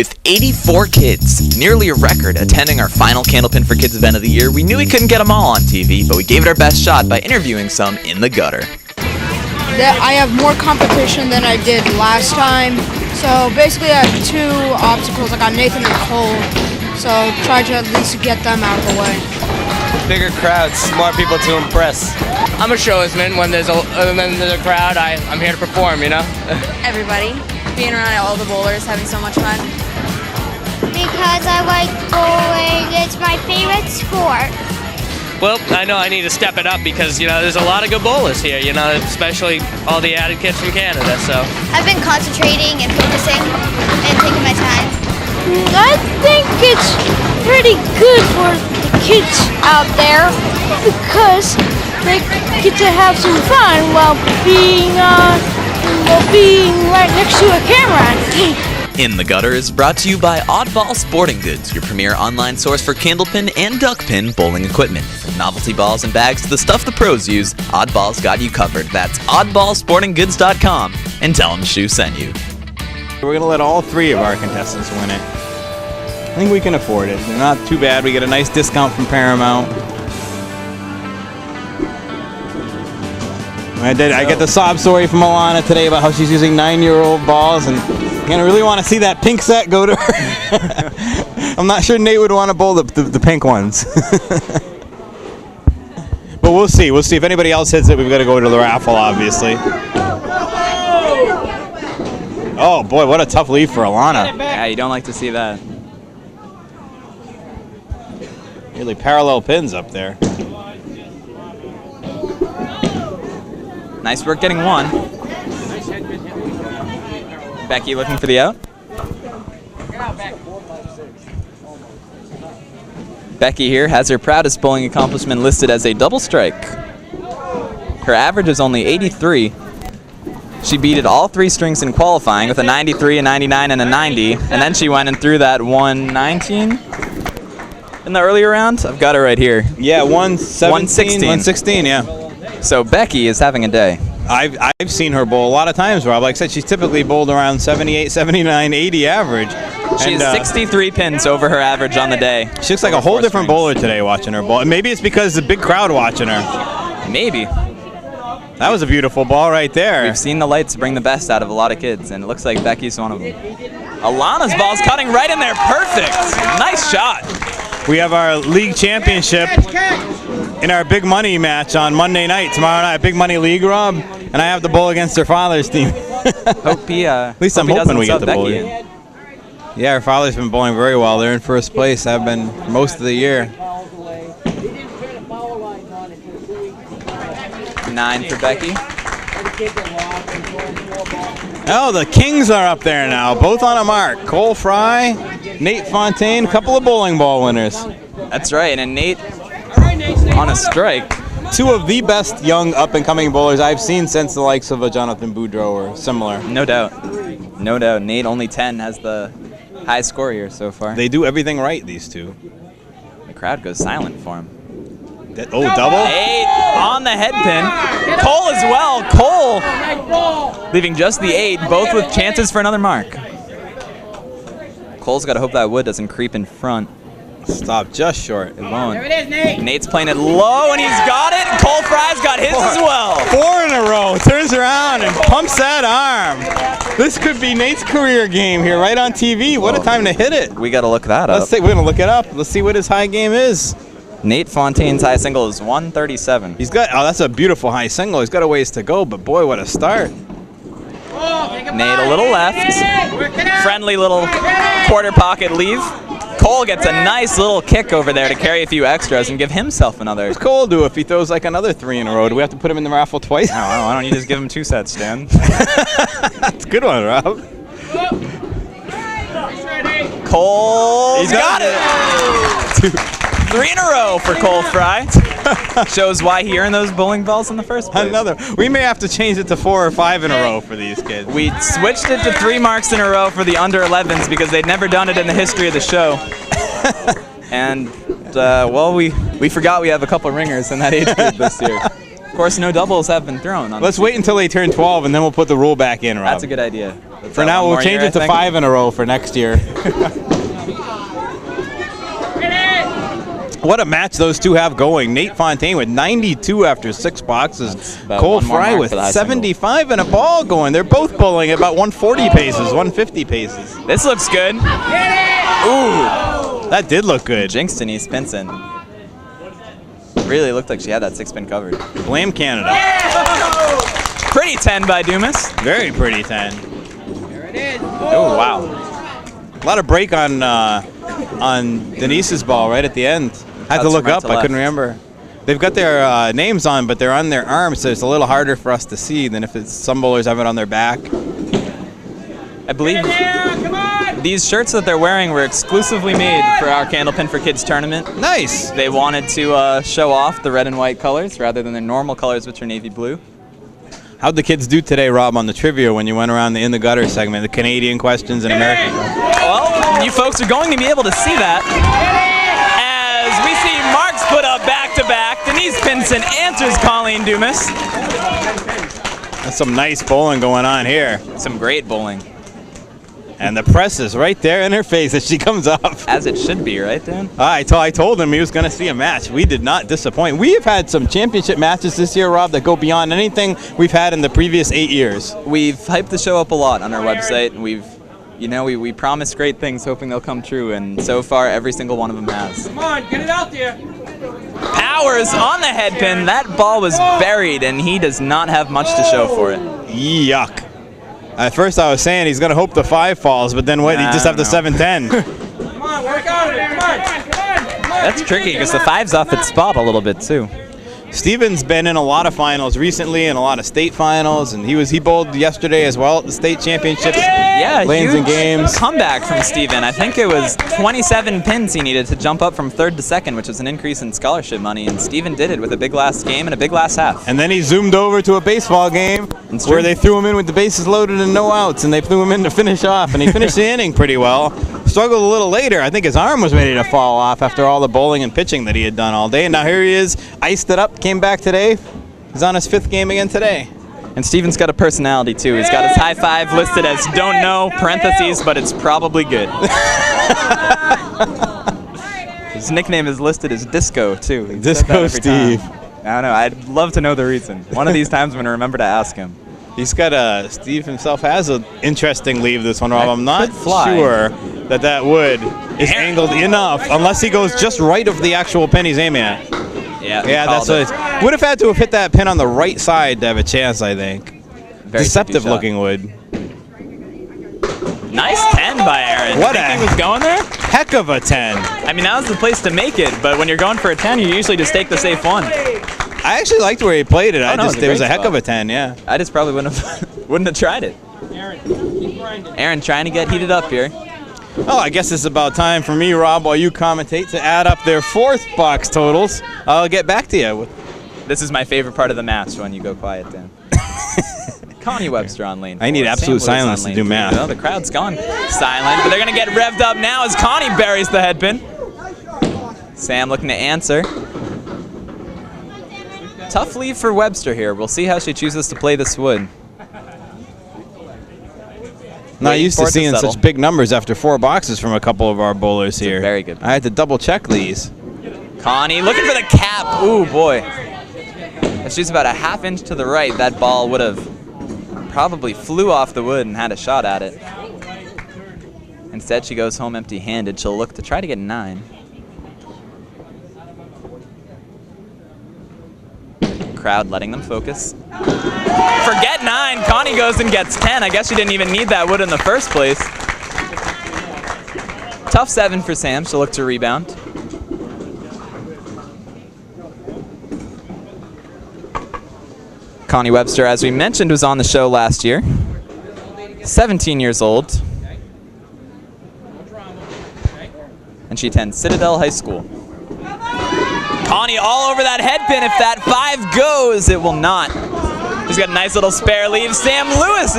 With 84 kids, nearly a record, attending our final Candlepin for Kids event of the year, we knew we couldn't get them all on TV, but we gave it our best shot by interviewing some in the gutter. I have more competition than I did last time. So basically I have two obstacles. I got Nathan and Cole. So try to at least get them out of the way. Bigger crowds, more people to impress. I'm a showsman. When there's a crowd, I'm here to perform, you know? Everybody. Being around all the bowlers, having so much fun. Because I like bowling. It's my favorite sport. Well, I know I need to step it up because, you know, there's a lot of good bowlers here, you know, especially all the added kids from Canada, so. I've been concentrating and focusing and taking my time. I think it's pretty good for the kids out there because they get to have some fun while being right next to a camera. In the Gutter is brought to you by Oddball Sporting Goods, your premier online source for Candlepin and Duckpin bowling equipment. From novelty balls and bags to the stuff the pros use, Oddball's got you covered. That's oddballsportinggoods.com, and tell them Shu sent you. We're going to let all three of our contestants win it. I think we can afford it. They're not too bad. We get a nice discount from Paramount. I get the sob story from Alana today about how she's using 9-year-old balls, and I'm going to really want to see that pink set go to her. I'm not sure Nate would want to bowl the pink ones. But we'll see. We'll see. If anybody else hits it, we've got to go to the raffle, obviously. Oh, boy, what a tough lead for Alana. Yeah, you don't like to see that. Really parallel pins up there. Nice work getting one. Becky looking for the out. Becky here has her proudest bowling accomplishment listed as a double strike. Her average is only 83. She beat all three strings in qualifying with a 93, a 99, and a 90, and then she went and threw that 119 in the earlier round. I've got it right here. Yeah, 116, yeah. So Becky is having a day. I've seen her bowl a lot of times, Rob. Like I said, she's typically bowled around 78, 79, 80 average. She has 63 pins over her average on the day. She looks like a whole different bowler today watching her bowl. And maybe it's because the big crowd watching her. Maybe. That was a beautiful ball right there. We've seen the lights bring the best out of a lot of kids, and it looks like Becky's one of them. Alana's ball's cutting right in there. Perfect. Nice shot. We have our league championship in our big money match on Monday night. Tomorrow night, big money league, Rob. And I have to bowl against her father's team. At least I'm hoping we get the bowl. Yeah, her father's been bowling very well. They're in first place. I've been most of the year. 9 for Becky. Oh, the Kings are up there now, both on a mark. Cole Fry, Nate Fontaine, a couple of bowling ball winners. That's right, and Nate on a strike. Two of the best young up-and-coming bowlers I've seen since the likes of a Jonathan Boudreau or similar. No doubt. No doubt. Nate, only 10, has the high score here so far. They do everything right, these two. The crowd goes silent for him. Oh, double? 8 on the head pin. Cole as well. Cole leaving just the 8, both with chances for another mark. Cole's got to hope that wood doesn't creep in front. Stop just short. It won't. There it is, Nate. Nate's playing it low, and he's got it. Cole Fry's got his as well. 4 in a row. Turns around and pumps that arm. This could be Nate's career game here, right on TV. What a time to hit it. We got to look that up. We're going to look it up. Let's see what his high game is. Nate Fontaine's high single is 137. He's got, that's a beautiful high single. He's got a ways to go, but boy, what a start. Nate a little left. Friendly little quarter pocket leave. Cole gets a nice little kick over there to carry a few extras and give himself another. What does Cole do if he throws like another 3 in a row? Do we have to put him in the raffle twice? No, why don't you just give him 2 sets, Stan? That's a good one, Rob. Cole's got it! 3 in a row for Cole Fry. Shows why he earned those bowling balls in the first place. Another. We may have to change it to 4 or 5 in a row for these kids. We switched it to 3 marks in a row for the under 11s because they'd never done it in the history of the show. And well, we forgot we have a couple ringers in that age group this year. Of course, no doubles have been thrown. Let's wait until they turn 12, and then we'll put the rule back in, Rob. That's a good idea. For now, we'll change it to 5 in a row for next year. What a match those two have going. Nate Fontaine with 92 after 6 boxes. Cole Fry with 75 and a ball going. They're both bowling at about 140 paces, 150 paces. This looks good. Ooh, that did look good. Jinx Denise Pinson. Really looked like she had that 6-pin covered. Blame Canada. Pretty 10 by Dumas. Very pretty 10. There it is. Oh, wow. A lot of break on Denise's ball right at the end. I had to look up. I couldn't remember. They've got their names on, but they're on their arms, so it's a little harder for us to see than if some bowlers have it on their back. I believe these shirts that they're wearing were exclusively made for our Candlepin for Kids tournament. Nice. They wanted to show off the red and white colors rather than their normal colors, which are navy blue. How'd the kids do today, Rob, on the trivia when you went around the In the Gutter segment, the Canadian questions and American questions? Well, you folks are going to be able to see that as we see marks put up back-to-back. Denise Pinson answers Colleen Dumas. That's some nice bowling going on here. Some great bowling. And the press is right there in her face as she comes up. As it should be, right, Dan? I told him he was going to see a match. We did not disappoint. We have had some championship matches this year, Rob, that go beyond anything we've had in the previous 8 years. We've hyped the show up a lot on our website. We promise great things, hoping they'll come true, and so far, every single one of them has. Come on, get it out there. Powers on the head pin. That ball was buried, and he does not have much to show for it. Yuck. At first I was saying he's going to hope the 5 falls, but then what? He just have the 7-10. Come on, work out of it. Come on. That's tricky because the 5's off its spot a little bit too. Steven's been in a lot of finals recently and a lot of state finals, and he bowled yesterday as well at the state championships. Yeah, lanes and games. Comeback from Steven. I think it was 27 pins he needed to jump up from 3rd to 2nd, which was an increase in scholarship money, and Steven did it with a big last game and a big last half. And then he zoomed over to a baseball game where they threw him in with the bases loaded and no outs, and they threw him in to finish off, and he finished the inning pretty well. Struggled a little later. I think his arm was ready to fall off after all the bowling and pitching that he had done all day. And now here he is, iced it up, came back today. He's on his 5th game again today. And Steven's got a personality too. He's got his high 5 listed as don't know, parentheses, but it's probably good. His nickname is listed as Disco too. He's Disco Steve. I don't know. I'd love to know the reason. One of these times I'm going to remember to ask him. He's got Steve himself has an interesting leave this one, Rob. I'm not sure that wood is angled enough unless he goes just right of the actual pin he's aiming at. Yeah, that's what it is. Would have had to have hit that pin on the right side to have a chance, I think. Very deceptive looking wood. Nice 10 by Aaron. What he was going there? Heck of a 10. I mean, that was the place to make it, but when you're going for a 10, you usually just take the safe one. I actually liked where he played it. It was a heck of a 10, yeah. I just probably wouldn't have tried it. Aaron trying to get heated up here. Oh, I guess it's about time for me, Rob, while you commentate, to add up their 4th box totals. I'll get back to you. This is my favorite part of the match when you go quiet, Dan. Connie Webster on lane 4. I need absolute silence to do math. Well, the crowd's gone silent, but they're going to get revved up now as Connie buries the head pin. Sam looking to answer. Tough leave for Webster here. We'll see how she chooses to play this wood. Not used to seeing such big numbers after 4 boxes from a couple of our bowlers here. Very good. I had to double check these. Connie looking for the cap. Ooh, boy. If she's about a ½ inch to the right, that ball would have probably flew off the wood and had a shot at it. Instead, she goes home empty-handed. She'll look to try to get 9. Crowd letting them focus. Forget 9. Connie goes and gets 10. I guess she didn't even need that wood in the first place. Tough 7 for Sam. She'll look to rebound. Connie Webster, as we mentioned, was on the show last year. 17 years old. And she attends Citadel High School. Connie all over that head pin. If that 5 goes, it will not. He's got a nice little spare lead. Sam Lewis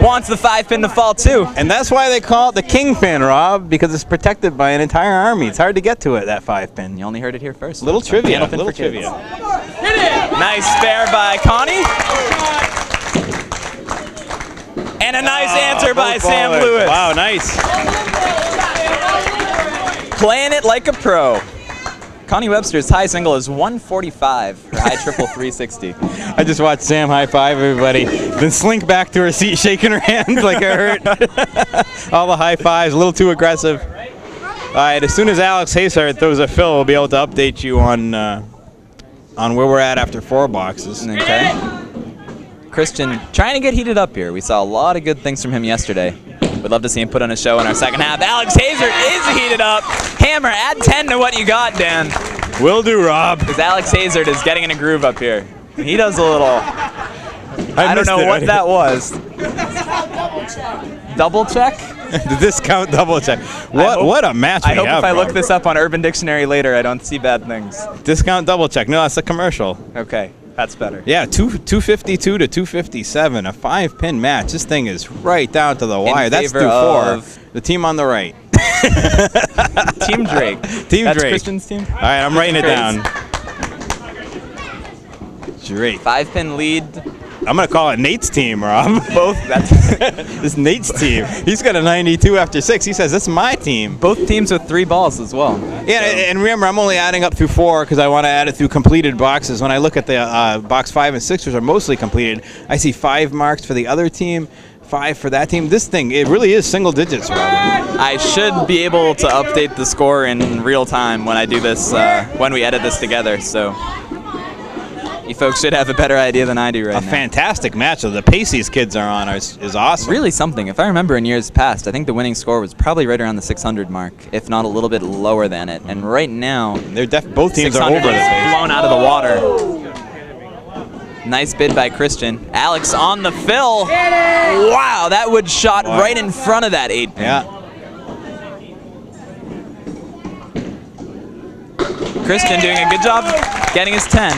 wants the 5-pin to fall too. And that's why they call it the kingpin, Rob, because it's protected by an entire army. It's hard to get to it, that 5-pin. You only heard it here first. Little trivia. Candlepin Little for kids. trivia. Nice spare by Connie. And a nice answer by Sam Lewis. Wow, nice. Playing it like a pro. Connie Webster's high single is 145. Her high triple 360. I just watched Sam high five everybody, then slink back to her seat shaking her hand like it hurt. All the high fives, a little too aggressive. All right, as soon as Alex Hazard throws a fill, we'll be able to update you on where we're at after 4 boxes. Okay. Christian trying to get heated up here. We saw a lot of good things from him yesterday. We'd love to see him put on a show in our second half. Alex Hazard is heated up. Hammer, add 10 to what you got, Dan. Will do, Rob. Because Alex Hazard is getting in a groove up here. He does a little... I don't know what that was. Double check? The discount double check. What a match we have, I hope if I look Rob. this up on Urban Dictionary later, I don't see bad things. Discount double check. No, that's a commercial. Okay, that's better. Yeah, 252 to 257, a 5-pin match. This thing is right down to the wire. That's through 4. The team on the right. Team Drake. Team That's Drake. Christian's team? All right, I'm writing it down. Drake. 5-pin lead. I'm going to call it Nate's team, Rob. Both. That's This Nate's team. He's got a 92 after 6. He says, that's my team. both teams with 3 balls as well. Yeah, and remember, I'm only adding up through 4 because I want to add it through completed boxes. When I look at the box 5 and 6, which are mostly completed, I see 5 marks for the other team, 5 for that team. This thing, it really is single digits, Rob. I should be able to update the score in real time when I do this, when we edit this together, so you folks should have a better idea than I do right now. A fantastic match that the pace these kids are on is awesome. Really something. If I remember in years past, I think the winning score was probably right around the 600 mark, if not a little bit lower than it. And right now, both teams are over the pace. Blown out of the water. Nice bid by Christian. Alex on the fill. Wow, that wood shot right in front of that 8-pin. Yeah. Christian doing a good job getting his 10.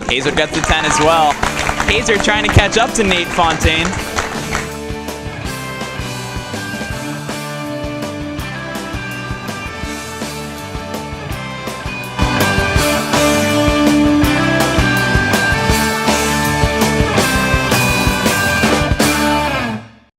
Hazard gets the 10 as well. Hazard trying to catch up to Nate Fontaine.